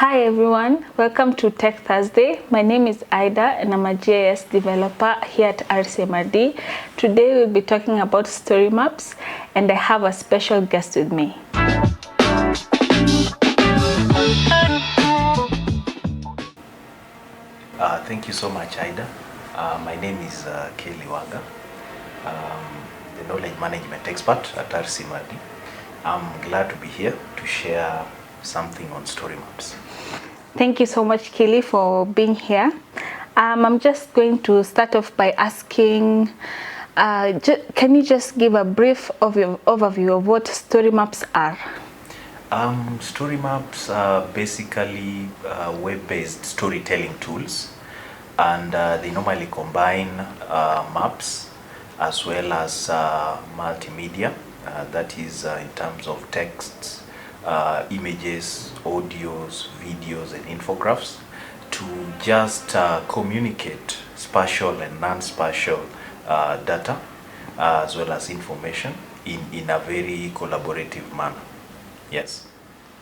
Hi everyone, welcome to Tech Thursday. My name is Ida and I'm a GIS developer here at RCMRD. Today we'll be talking about StoryMaps and I have a special guest with me. Thank you so much, Ida. My name is Kelly Waga, the knowledge management expert at RCMRD. I'm glad to be here to share something on StoryMaps. Thank you so much, Kelly, for being here. I'm just going to start off by asking, can you just give a brief overview of what StoryMaps are? StoryMaps are basically web-based storytelling tools, and they normally combine maps as well as multimedia, that is in terms of texts, images, audios, videos and infographics to just communicate spatial and non-spatial data as well as information in a very collaborative manner. Yes.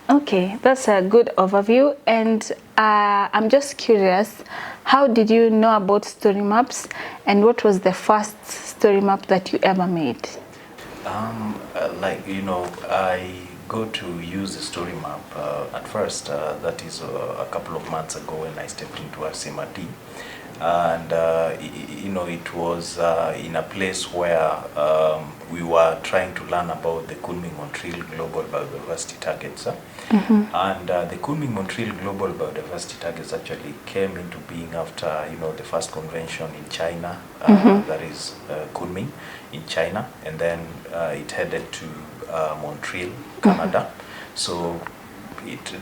Okay, that's a good overview, and I'm just curious, how did you know about StoryMaps and what was the first StoryMap that you ever made? I go to use the StoryMap at first, that is a couple of months ago when I stepped into RCMRD. And it was in a place where we were trying to learn about the Kunming-Montreal Global Biodiversity Targets. And the Kunming-Montreal Global Biodiversity Targets actually came into being after the first convention in China, that is Kunming in China, and then it headed to Montreal, Canada. So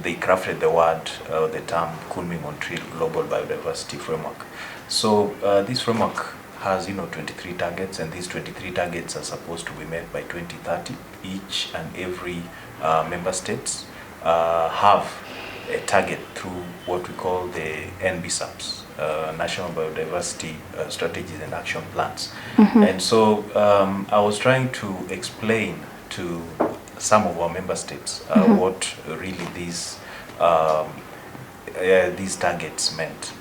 they crafted the term Kunming-Montreal Global Biodiversity Framework. So this framework has 23 targets, and these 23 targets are supposed to be met by 2030. Each and every member states have a target through what we call the NBSAPs, National Biodiversity Strategies and Action Plans. And so I was trying to explain to some of our member states what really these targets meant.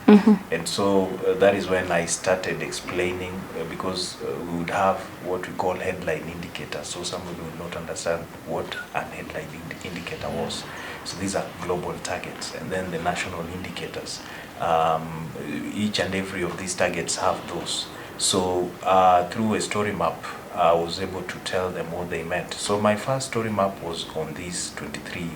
And so that is when I started explaining, because we would have what we call headline indicators, so somebody would not understand what an headline indicator was. So these are global targets, and then the national indicators. Each and every of these targets have those. So through a story map, I was able to tell them what they meant. So my first story map was on these 23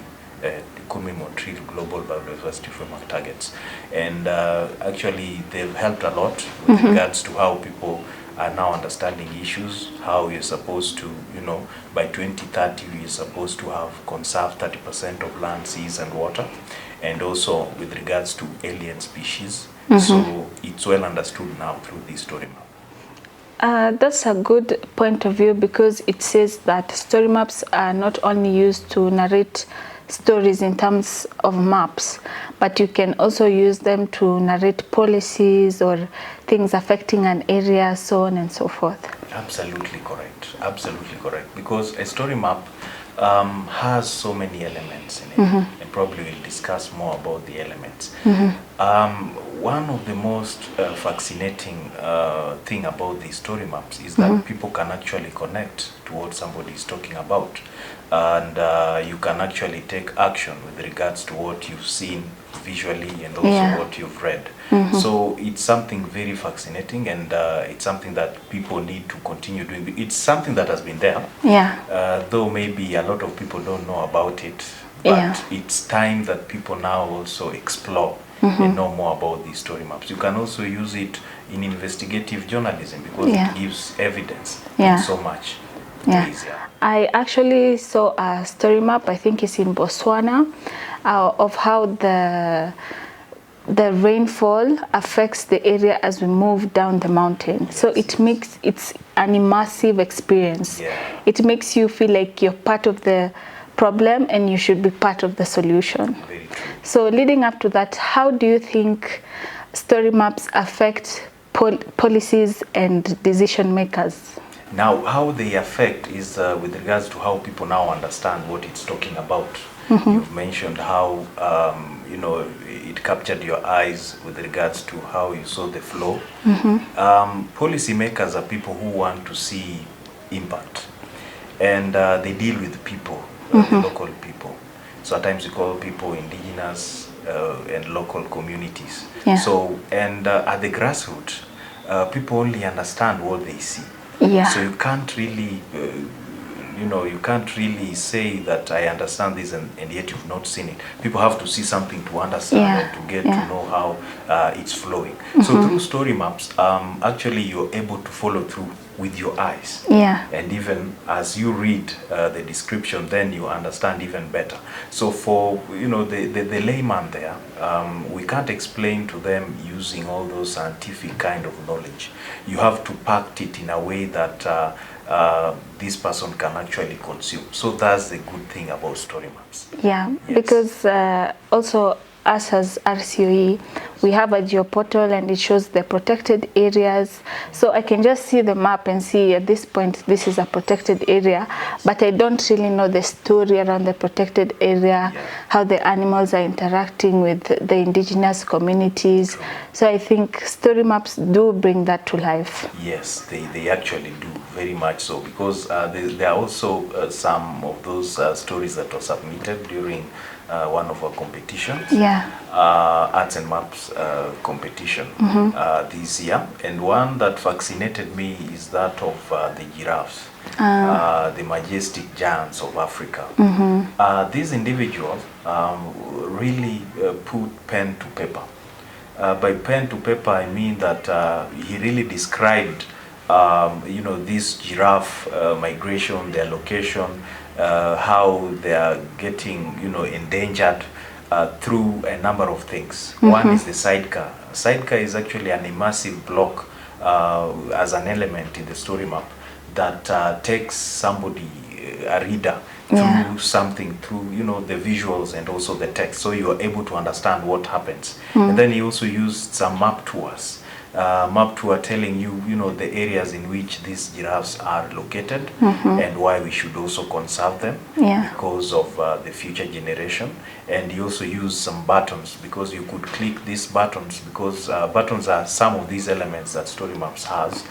Kunming-Montreal Global Biodiversity Framework targets. And actually they've helped a lot with regards to how people are now understanding issues, how you're supposed to, by 2030 we're supposed to have conserved 30% of land, seas and water, and also with regards to alien species. So it's well understood now through this story map. That's a good point of view, because it says that StoryMaps are not only used to narrate stories in terms of maps, but you can also use them to narrate policies or things affecting an area, so on and so forth. Absolutely correct. Absolutely correct. Because a story map has so many elements in it, and probably we'll discuss more about the elements. One of the most fascinating thing about these story maps is that people can actually connect to what somebody is talking about, and you can actually take action with regards to what you've seen visually and also what you've read. So it's something very fascinating, and it's something that people need to continue doing. It's something that has been there, though maybe a lot of people don't know about it, but it's time that people now also explore and know more about these story maps. You can also use it in investigative journalism, because it gives evidence so much. I actually saw a story map, I think it's in Botswana, of how the rainfall affects the area as we move down the mountain. So it's an immersive experience. It makes you feel like you're part of the problem and you should be part of the solution. So leading up to that, how do you think story maps affect policies and decision makers? Now, how they affect is with regards to how people now understand what it's talking about. You've mentioned how, you know, it captured your eyes with regards to how you saw the flow. Policymakers are people who want to see impact, and they deal with people, the local people. So at times we call people indigenous and local communities. Yeah. So, and at the grassroots, people only understand what they see. Yeah. So you can't really, you know, you can't really say that I understand this and yet you've not seen it. People have to see something to understand and to get to know how it's flowing. So through story maps, actually you're able to follow through with your eyes. Yeah. And even as you read the description, then you understand even better. So for, you know, the layman there, we can't explain to them using all those scientific kind of knowledge. You have to pack it in a way that this person can actually consume. So that's the good thing about story maps. Yeah, Yes. because also us as RCOE, we have a geoportal and it shows the protected areas. So I can just see the map and see at this point this is a protected area, but I don't really know the story around the protected area, how the animals are interacting with the indigenous communities. So I think story maps do bring that to life. Yes, they actually do, very much so, because there are also some of those stories that were submitted during one of our competitions, Arts and Maps competition this year. And one that fascinated me is that of the giraffes, the majestic giants of Africa. These individuals really put pen to paper. By pen to paper, I mean that he really described, you know, this giraffe migration, their location, how they are getting, you know, endangered through a number of things. One is the sidecar. Sidecar is actually an immersive block as an element in the story map that takes somebody, a reader, through something, through, you know, the visuals and also the text, so you are able to understand what happens. And then he also used some map tours. Map tour telling you, you know, the areas in which these giraffes are located and why we should also conserve them because of the future generation. And he also used some buttons, because you could click these buttons, because buttons are some of these elements that story maps has.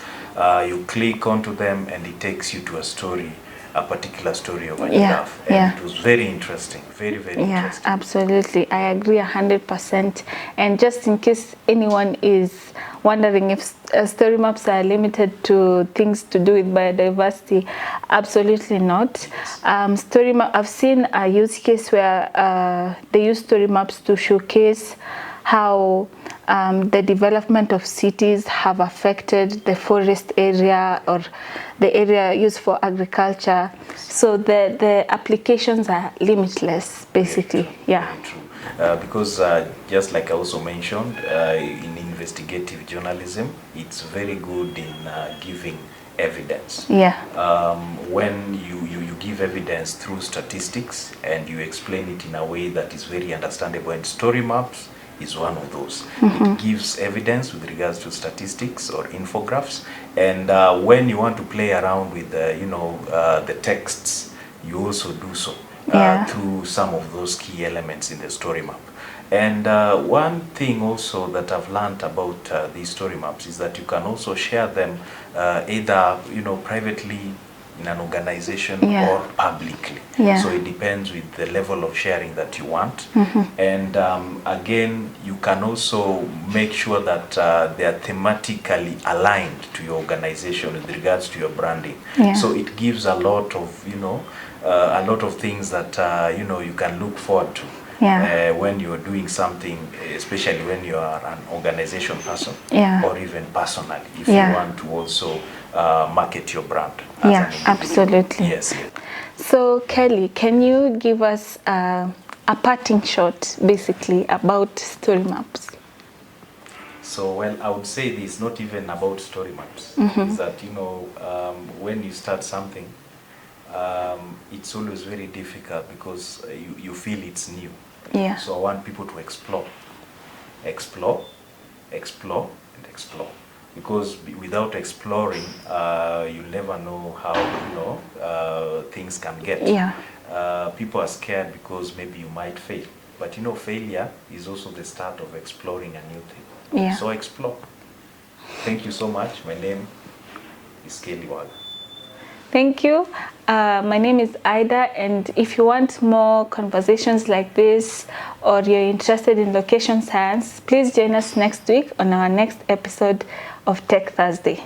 You click onto them and it takes you to a story, a particular story of a giraffe. And it was very interesting, very, very interesting. Yeah, absolutely. I agree 100%. And just in case anyone is wondering if story maps are limited to things to do with biodiversity, absolutely not. I've seen a use case where they use story maps to showcase how the development of cities have affected the forest area or the area used for agriculture. So the applications are limitless, basically. Very true. Because just like I also mentioned, in investigative journalism, it's very good in giving evidence. When you give evidence through statistics and you explain it in a way that is very understandable, and story maps is one of those. It gives evidence with regards to statistics or infographics, and when you want to play around with you know, the texts, you also do so through some of those key elements in the story map. And one thing also that I've learned about these story maps is that you can also share them either, you know, privately in an organization or publicly. So it depends with the level of sharing that you want. And again, you can also make sure that they are thematically aligned to your organization with regards to your branding. So it gives a lot of, you know, a lot of things that you know, you can look forward to. When you're doing something, especially when you are an organization person or even personally, if you want to also market your brand. Absolutely. Yes. So Kelly, can you give us a parting shot basically about story maps? So, well, I would say this, not even about story maps, is that, you know, when you start something, it's always very difficult because you feel it's new. So I want people to explore, explore, explore, and explore. Because without exploring, you'll never know how, you know, things can get. People are scared because maybe you might fail. But you know, failure is also the start of exploring a new thing. Yeah. So explore. Thank you so much. My name is Kelly Waga. Thank you. My name is Ida, and if you want more conversations like this, or you're interested in location science, please join us next week on our next episode of Tech Thursday.